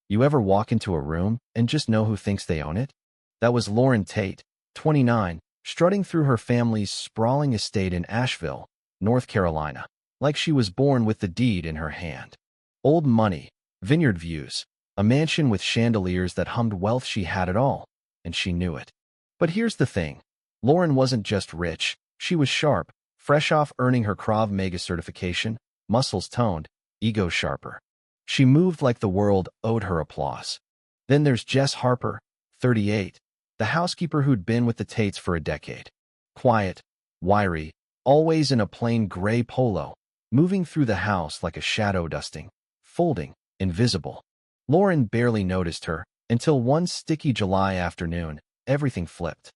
You ever walk into a room and just know who thinks they own it? That was Lauren Tate, 29, strutting through her family's sprawling estate in Asheville, North Carolina, like she was born with the deed in her hand. Old money, vineyard views, a mansion with chandeliers that hummed wealth. She had it all, and she knew it. But here's the thing. Lauren wasn't just rich, she was sharp, fresh off earning her Krav Maga certification, muscles toned, ego sharper. She moved like the world owed her applause. Then there's Jess Harper, 38, the housekeeper who'd been with the Tates for a decade. Quiet, wiry, always in a plain gray polo, moving through the house like a shadow dusting, folding, invisible. Lauren barely noticed her until one sticky July afternoon, everything flipped.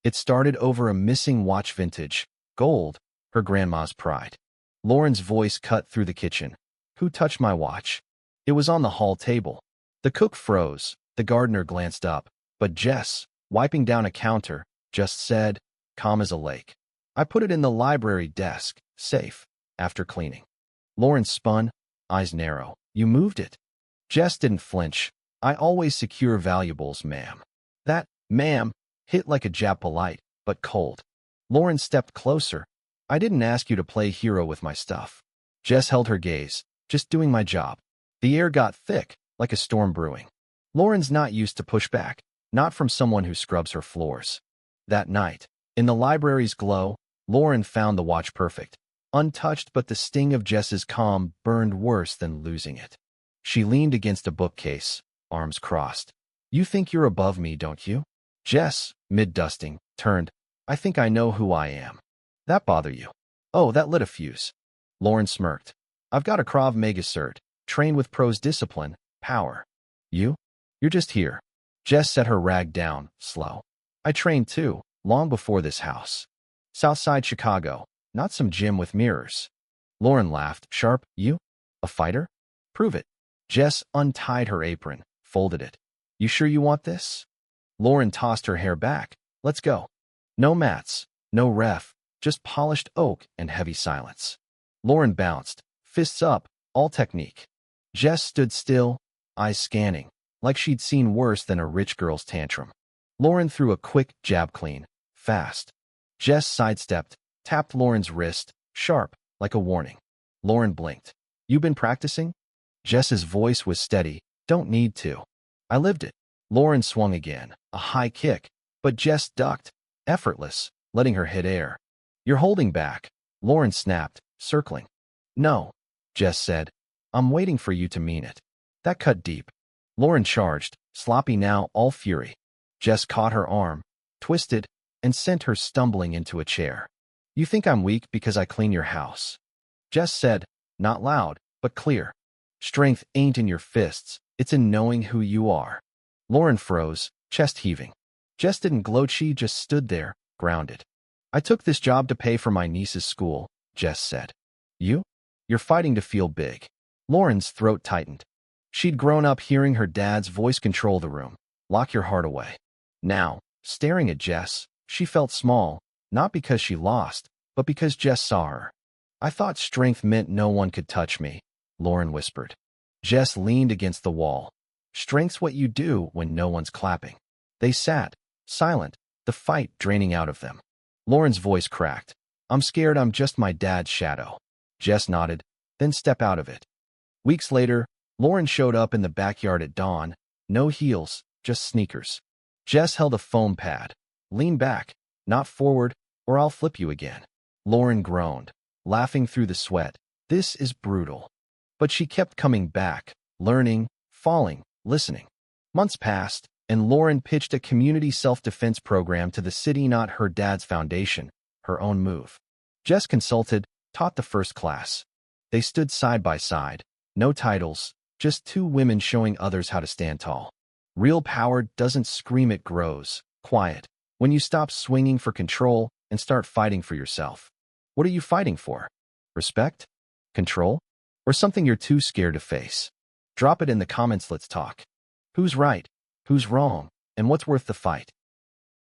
It started over a missing watch, vintage, gold, her grandma's pride. Lauren's voice cut through the kitchen. Who touched my watch? It was on the hall table. The cook froze. The gardener glanced up, but Jess, wiping down a counter, just said, calm as a lake. I put it in the library desk, safe, after cleaning. Lauren spun, eyes narrow. You moved it. Jess didn't flinch. I always secure valuables, ma'am. That, ma'am, hit like a jab, polite, but cold. Lauren stepped closer. I didn't ask you to play hero with my stuff. Jess held her gaze. Just doing my job. The air got thick, like a storm brewing. Lauren's not used to pushback, not from someone who scrubs her floors. That night, in the library's glow, Lauren found the watch perfect, untouched, but the sting of Jess's calm burned worse than losing it. She leaned against a bookcase, arms crossed. You think you're above me, don't you? Jess, mid-dusting, turned. I think I know who I am. That bother you? Oh, that lit a fuse. Lauren smirked. I've got a Krav Maga cert, trained with pros, discipline, power. You? You're just here. Jess set her rag down, slow. I trained too, long before this house. Southside Chicago, not some gym with mirrors. Lauren laughed, sharp. You? A fighter? Prove it. Jess untied her apron, folded it. You sure you want this? Lauren tossed her hair back. Let's go. No mats, no ref, just polished oak and heavy silence. Lauren bounced, fists up, all technique. Jess stood still, eyes scanning, like she'd seen worse than a rich girl's tantrum. Lauren threw a quick jab, clean, fast. Jess sidestepped, tapped Lauren's wrist, sharp, like a warning. Lauren blinked. You been practicing? Jess's voice was steady. Don't need to. I lived it. Lauren swung again, a high kick, but Jess ducked, effortless, letting her hit air. You're holding back. Lauren snapped, circling. No, Jess said. I'm waiting for you to mean it. That cut deep. Lauren charged, sloppy now, all fury. Jess caught her arm, twisted, and sent her stumbling into a chair. You think I'm weak because I clean your house? Jess said, not loud, but clear. Strength ain't in your fists, it's in knowing who you are. Lauren froze, chest heaving. Jess didn't gloat, she just stood there, grounded. I took this job to pay for my niece's school, Jess said. You? You're fighting to feel big. Lauren's throat tightened. She'd grown up hearing her dad's voice control the room. Lock your heart away. Now, staring at Jess, she felt small, not because she lost, but because Jess saw her. I thought strength meant no one could touch me, Lauren whispered. Jess leaned against the wall. Strength's what you do when no one's clapping. They sat, silent, the fight draining out of them. Lauren's voice cracked. I'm scared I'm just my dad's shadow. Jess nodded, then step out of it. Weeks later, Lauren showed up in the backyard at dawn, no heels, just sneakers. Jess held a foam pad. Lean back, not forward, or I'll flip you again. Lauren groaned, laughing through the sweat. This is brutal. But she kept coming back, learning, falling, listening. Months passed, and Lauren pitched a community self-defense program to the city, not her dad's foundation, her own move. Jess consulted, taught the first class. They stood side by side, no titles, just two women showing others how to stand tall. Real power doesn't scream, it grows, quiet, when you stop swinging for control and start fighting for yourself. What are you fighting for? Respect? Control? Or something you're too scared to face? Drop it in the comments, let's talk. Who's right? Who's wrong? And what's worth the fight?